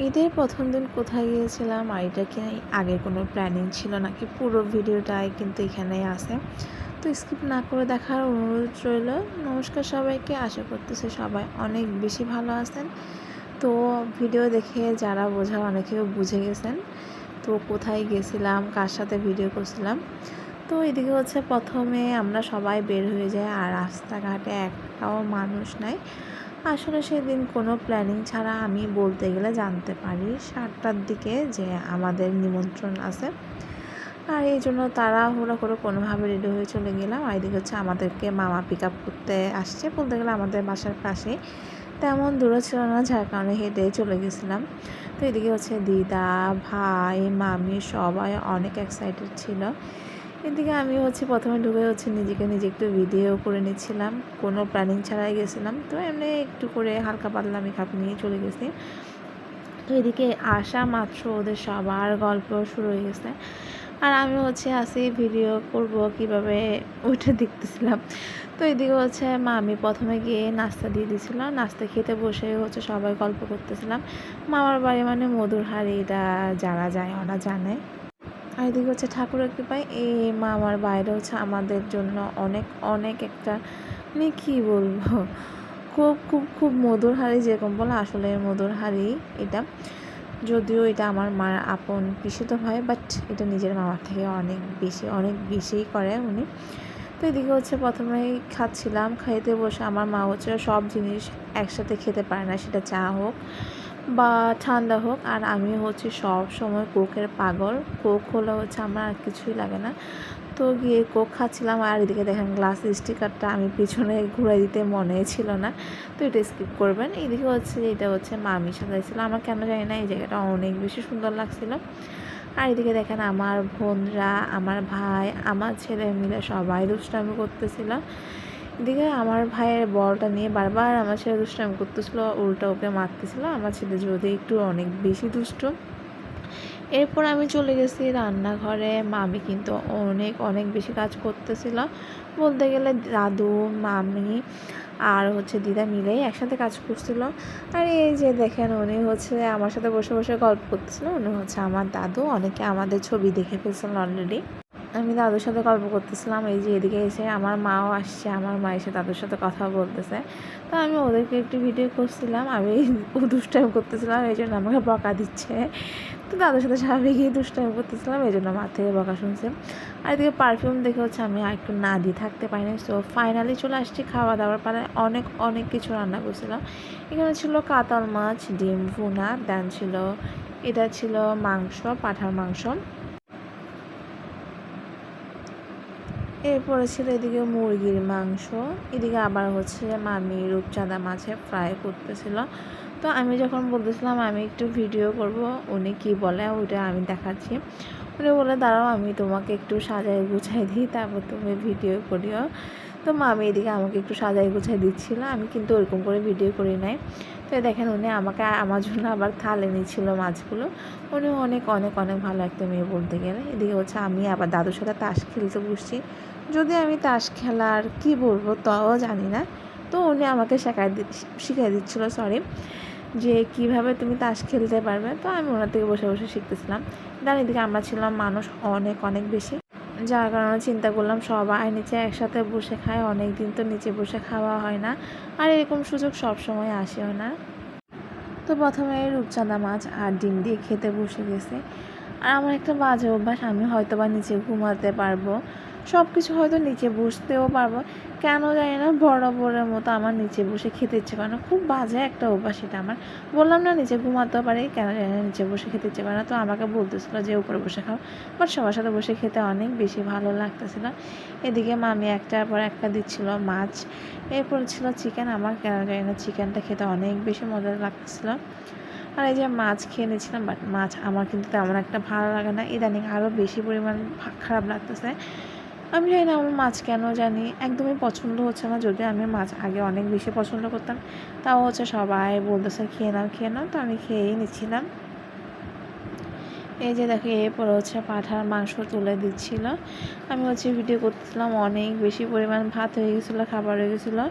ঈদের প্রথম দিন কোথায় গিয়েছিলাম আর এটা কি আগের কোনো প্ল্যানিং ছিল নাকি পুরো ভিডিওটাই কিন্তু এখানেই আছে। তো স্কিপ না করে দেখার অনুরোধ রইল। নমস্কার সবাইকে, আশা করতেছি সবাই অনেক বেশি ভালো আছেন। তো ভিডিও দেখে যারা বোঝার অনেকেও বুঝে গেছেন তো কোথায় গেছিলাম, কার সাথে ভিডিও করছিলাম। তো এদিকে হচ্ছে প্রথমে আমরা সবাই বের হয়ে যাই আর রাস্তাঘাটে একটাও মানুষ নাই। আসলে সেদিন কোনো প্ল্যানিং ছাড়া আমি বলতে গেলে জানতে পারি 7টার দিকে যে আমাদের নিমন্ত্রণ আছে। আর এই জন্য তাড়াহুড়ো করে কোনোভাবে রেডি হয়ে চলে গেলাম। আর এদিকে হচ্ছে আমাদেরকে মামা পিক আপ করতে আসছে, বলতে গেলে আমাদের বাসার পাশেই, তেমন দূরে ছিল না, যার কারণে হেঁটে চলে গেছিলাম। তো এদিকে হচ্ছে দিদা, ভাই, মামি সবাই অনেক এক্সাইটেড ছিল। এদিকে আমি হচ্ছে প্রথমে ঢুকে হচ্ছে নিজে একটু ভিডিও করে নিচ্ছিলাম, কোনো প্ল্যানিং ছাড়াই গেছিলাম। তো এমনি একটু করে হালকা পাতলা মেকআপ নিয়ে চলে গেছি। তো এদিকে আসা মাত্র ওদের সবার গল্প শুরু হয়ে গেছে, আর আমি হচ্ছে আসি ভিডিও করব কিভাবে ওইটা দেখতেছিলাম। তো এদিকে হচ্ছে মামি প্রথমে গিয়ে নাস্তা দিয়ে দিয়েছিল, নাস্তা খেতে বসে হচ্ছে সবাই গল্প করতেছিলাম। মামার বাড়ি মানে মধুর হাড়ি, এটা যারা যায় ওরা জানে। আর এদিকে হচ্ছে ঠাকুরের কৃপায় এই মামার বাইরে হচ্ছে আমাদের জন্য অনেক অনেক একটা, মানে কী বলবো, খুব খুব খুব মধুর হাড়ি, যেরকম বলে আসলে মধুর হাড়ি এটা। যদিও এটা আমার মার আপন পিসিতো ভাই, বাট এটা নিজের মামার থেকে অনেক বেশিই করে উনি। তো এদিকে হচ্ছে প্রথমেই খাচ্ছিলাম, খাইতে বসে আমার মা হচ্ছে সব জিনিস একসাথে খেতে পারে না, সেটা চা হোক বা ঠান্ডা হোক। আর আমি হচ্ছে সব সময় কোকের পাগল, কোক হলে হচ্ছে আমার আর কিছুই লাগে না। তো গিয়ে কোক খাচ্ছিলাম, আর এদিকে দেখেন গ্লাস স্টিকারটা আমি পিছনে ঘুরাই দিতে মনে ছিল না, তো এটা স্কিপ করবেন। এদিকে হচ্ছে এটা হচ্ছে মামি সাজাইছিল, আমার কেন জানি না এই জায়গাটা অনেক বেশি সুন্দর লাগছিল। আর এদিকে দেখেন আমার বোনরা, আমার ভাই, আমার ছেলে মিলে সবাই দুষ্টামি করতেছিল। এদিকে আমার ভাইয়ের বলটা নিয়ে বারবার আমার ছেলে দুষ্টামি করতেছিল, উল্টা ওকে মারতেছিল। আমার ছেলে যদি একটু অনেক বেশি দুষ্ট। এরপর আমি চলে গেছি রান্নাঘরে। মামি কিন্তু অনেক বেশি কাজ করতেছিল, বলতে গেলে দাদু, মামি আর হচ্ছে দিদা মিলেই একসাথে কাজ করছিল। আর এই যে দেখেন উনি হচ্ছে আমার সাথে বসে বসে গল্প করতেছিল, উনি হচ্ছে আমার দাদু। অনেকে আমাদের ছবি দেখে ফেলছেন অলরেডি। আমি দাদুর সাথে গল্প করতেছিলাম, এই যে এদিকে এসে আমার মাও আসছে, আমার মা এসে দাদুর সাথে কথা বলতেছে। তো আমি ওদেরকে একটু ভিডিও করছিলাম, আমি দুষ্টামি করতেছিলাম, এই জন্য আমাকে বকা দিচ্ছে। তো দাদুর সাথে স্বাভাবিকই দুষ্টামি করতেছিলাম, এই জন্য মা থেকে বকা শুনছে। আর এদিকে পারফিউম দেখে হচ্ছে আমি আর একটু না দিয়ে থাকতে পারিনি। সো ফাইনালি চলে আসছি খাওয়া দাওয়ার পারে। অনেক কিছু রান্না করছিলাম। এখানে ছিল কাতল মাছ, ডিম ভুনা, দেন ছিল এটা ছিল মাংস, পাঁঠার মাংস। এরপরে ছিল এদিকে মুরগির মাংস। এদিকে আবার হচ্ছে মামি রূপচাঁদা মাছে ফ্রাই করতেছিল। তো আমি যখন বলতেছিলাম আমি একটু ভিডিও করব, উনি কি বলে ওইটা আমি দেখাচ্ছি। উনি বলে দাঁড়াও আমি তোমাকে একটু সাজাই গুছাই দিই, তারপর তুমি ভিডিও করিও। তো মামি এদিকে আমাকে একটু সাজাই গুছাই দিচ্ছিল, আমি কিন্তু ওরকম করে ভিডিও করি নাই। তো দেখেন উনি আমাকে আমার জন্য আবার থালে নিচ্ছিল মাছগুলো। উনি অনেক ভালো একটা মেয়ে বলতে গেলে। এদিকে হচ্ছে আমি আবার দাদুর সাথে তাস খেলতে বসছি। যদি আমি তাস খেলার কি বলবো তাও জানি না। তো উনি আমাকে শিখাই দিচ্ছিলো, সরি, যে কিভাবে তুমি তাস খেলতে পারবে। তো আমি ওনার থেকে বসে বসে শিখতেছিলাম। দেন এদিকে আমরা ছিলাম মানুষ অনেক বেশি, যার কারণে চিন্তা করলাম সবাই নিচে একসাথে বসে খায়, অনেক দিন তো নিচে বসে খাওয়া হয় না, আর এরকম সুযোগ সব সময় আসেও না। তো প্রথমে রূপচাঁদা মাছ আর ডিম দিয়ে খেতে বসে গেছে। আর আমার একটা বাজে অভ্যাস, আমি হয়তো বা নিচে ঘুমাতে পারবো, সব কিছু হয়তো নিচে বসতেও পারবো, কেন জানি না বরাবরের মতো আমার নিচে বসে খেতে ইচ্ছে করে না। খুব বাজে একটা অভ্যাস এটা আমার। বললাম না নিচে ঘুমাতেও পারি, কেন জানি না নিচে বসে খেতে ইচ্ছে করে না। তো আমাকে বলতেছিল যে উপরে বসে খাও, বাট সবার সাথে বসে খেতে অনেক বেশি ভালো লাগতেছিল। এদিকে মামি একটার পর একটা দিচ্ছিল মাছ। এরপর ছিল চিকেন, আমার কেন জানি না চিকেনটা খেতে অনেক বেশি মজা লাগতেছিল। আর এই যে মাছ খেয়ে নিয়েছিলাম, বাট মাছ আমার কিন্তু তেমন একটা ভালো লাগে না, ইদানিং আরও বেশি পরিমাণ খারাপ লাগতেছে। আমি জানি না আমার মাছ কেন জানি একদমই পছন্দ হচ্ছে না, যদিও আমি মাছ আগে অনেক বেশি পছন্দ করতাম। তাও হচ্ছে সবাই বলতেছে খেয়ে নাও, তো আমি খেয়েই নিচ্ছিলাম। এই যে দেখো এরপর হচ্ছে পাঁঠার মাংস তুলে দিচ্ছিল, আমি হচ্ছে ভিডিও করতেছিলাম। অনেক বেশি পরিমাণ ভাত হয়ে গেছিলো, খাবার হয়ে গেছিলো।